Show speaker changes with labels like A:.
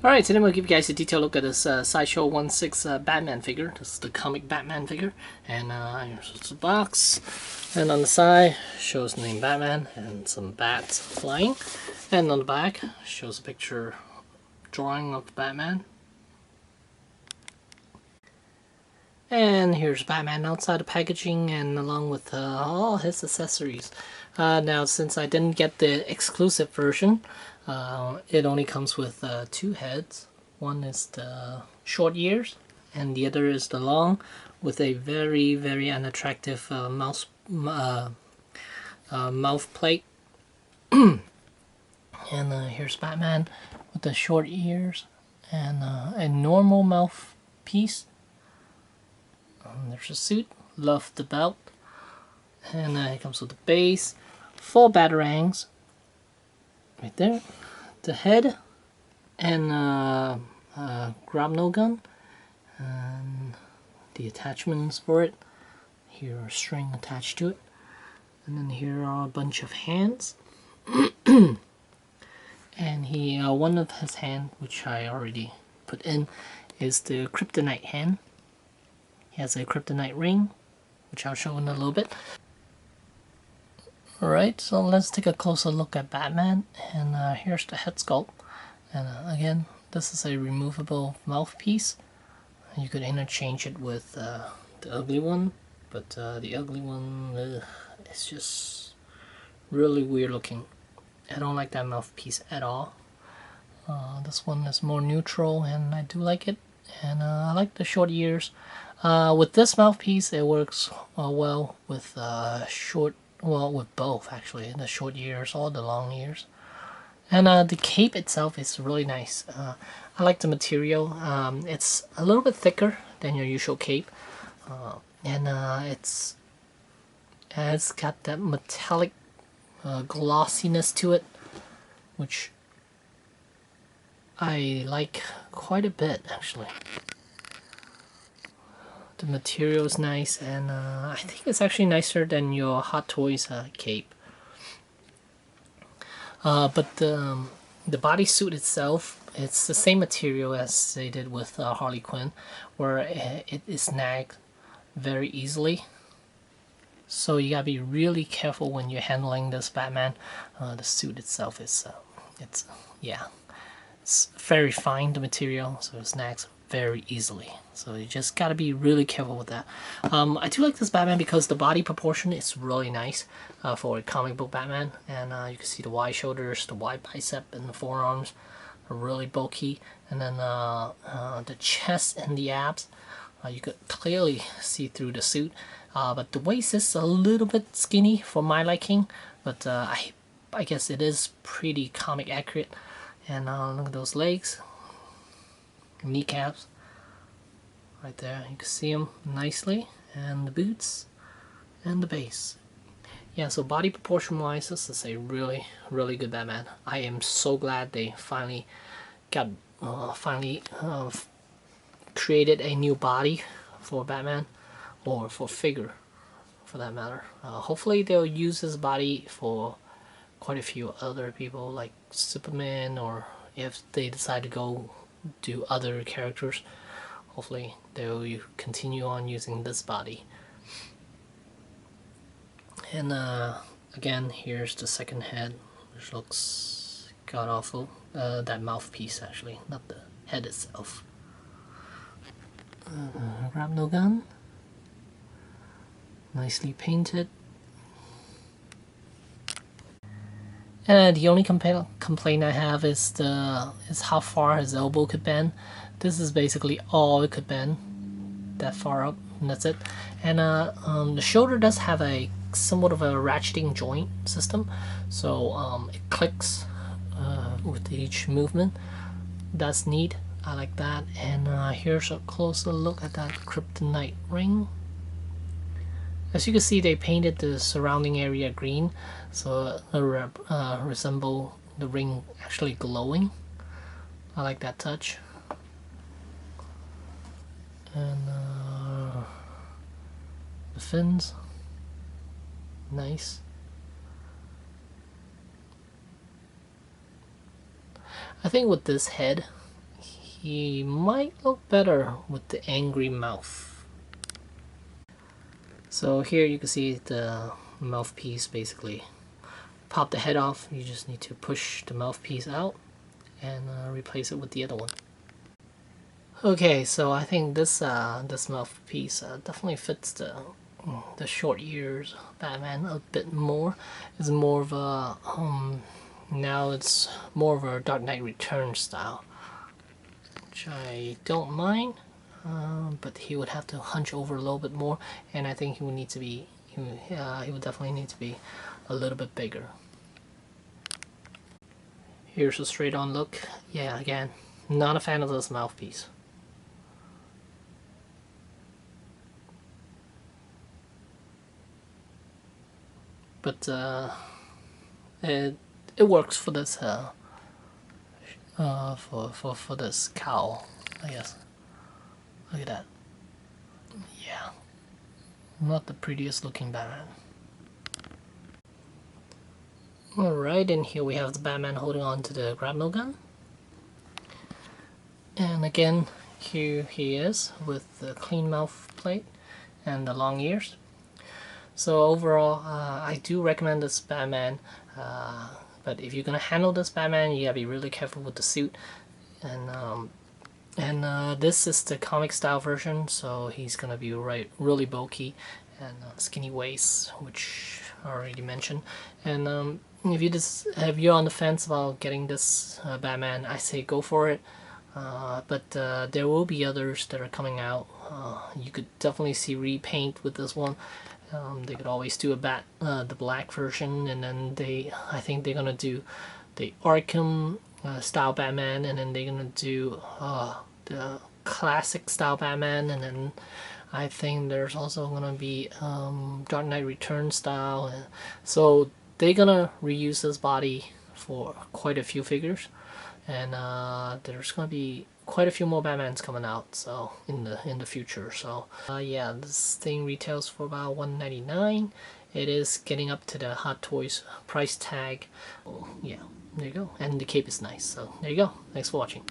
A: Alright, today I'm going to give you guys a detailed look at this Sideshow 1/6 Batman figure. This is the comic Batman figure. And here's the box. And on the side shows the name Batman and some bats flying. And on the back shows a picture drawing of Batman. And here's Batman outside the packaging and along with all his accessories. Now, since I didn't get the exclusive version, it only comes with two heads. One is the short ears and the other is the long, with a very, very unattractive mouth plate. And here's Batman with the short ears and a normal mouth piece. There's a suit, love the belt, and it comes with the base, 4 batarangs, right there, the head, and grapnel gun, and the attachments for it. Here are string attached to it, and then here are a bunch of hands, and one of his hand, which I already put in, is the kryptonite hand. He has a kryptonite ring, which I'll show in a little bit. Alright, so let's take a closer look at Batman. And here's the head sculpt. And again, this is a removable mouthpiece. You could interchange it with the ugly one, but the ugly one is just really weird looking. I don't like that mouthpiece at all. This one is more neutral, and I do like it. And I like the short ears. With this mouthpiece, it works well with with both actually, the short ears or the long ears. And the cape itself is really nice. I like the material. It's a little bit thicker than your usual cape, and it's got that metallic glossiness to it, which I like quite a bit actually. The material is nice, and I think it's actually nicer than your Hot Toys cape. But the bodysuit itself, it's the same material as they did with Harley Quinn, where it is snagged very easily. So you gotta be really careful when you're handling this Batman. The suit itself is, it's very fine, the material, so it snags very easily. So you just gotta be really careful with that. I do like this Batman because the body proportion is really nice for a comic book Batman. And you can see the wide shoulders, the wide bicep, and the forearms are really bulky. And then the chest and the abs, you could clearly see through the suit. But the waist is a little bit skinny for my liking, but I guess it is pretty comic accurate. And look at those legs, kneecaps, right there. You can see them nicely, and the boots, and the base. Yeah, so body proportion wise, this is a really, really good Batman. I am so glad they finally got created a new body for Batman, or for figure, for that matter. Hopefully they'll use this body for quite a few other people, like Superman, or if they decide to go do other characters, hopefully they'll continue on using this body. And again, here's the second head, which looks god awful. That mouthpiece actually, not the head itself. Grapnel gun, nicely painted. And the only complaint I have is how far his elbow could bend. This is basically all it could bend, that far up, and that's it. And the shoulder does have a somewhat of a ratcheting joint system, so it clicks with each movement. That's neat. I like that. And here's a closer look at that kryptonite ring. As you can see, they painted the surrounding area green, so it resemble the ring actually glowing. I like that touch. And the fins, nice. I think with this head, he might look better with the angry mouth. So here you can see the mouthpiece basically. Pop the head off, you just need to push the mouthpiece out and replace it with the other one. Okay, so I think this this mouthpiece definitely fits the short ears Batman a bit more. It's more of a now it's more of a Dark Knight Returns style, which I don't mind. But he would have to hunch over a little bit more, and I think he would need to be he would definitely need to be a little bit bigger. Here's a straight on look. Yeah, again, not a fan of this mouthpiece. But it works for this for this cowl, I guess. Look at that. Yeah, not the prettiest looking Batman. Alright, and here we have the Batman holding on to the grapnel gun. And again, here he is with the clean mouth plate and the long ears. So overall, I do recommend this Batman, but if you're gonna handle this Batman, you gotta be really careful with the suit. And this is the comic style version, so he's gonna be really bulky and skinny waist, which I already mentioned. And if you're on the fence about getting this Batman, I say go for it. But there will be others that are coming out. You could definitely see repaint with this one. They could always do the black version, and then I think they're gonna do the Arkham style Batman, and then they're gonna do the classic style Batman, and then I think there's also gonna be Dark Knight Returns style. So they're gonna reuse this body for quite a few figures, and there's gonna be quite a few more Batmans coming out, so in the future. So yeah, this thing retails for about $199. It is getting up to the Hot Toys price tag. Yeah, there you go. And the cape is nice. So there you go. Thanks for watching.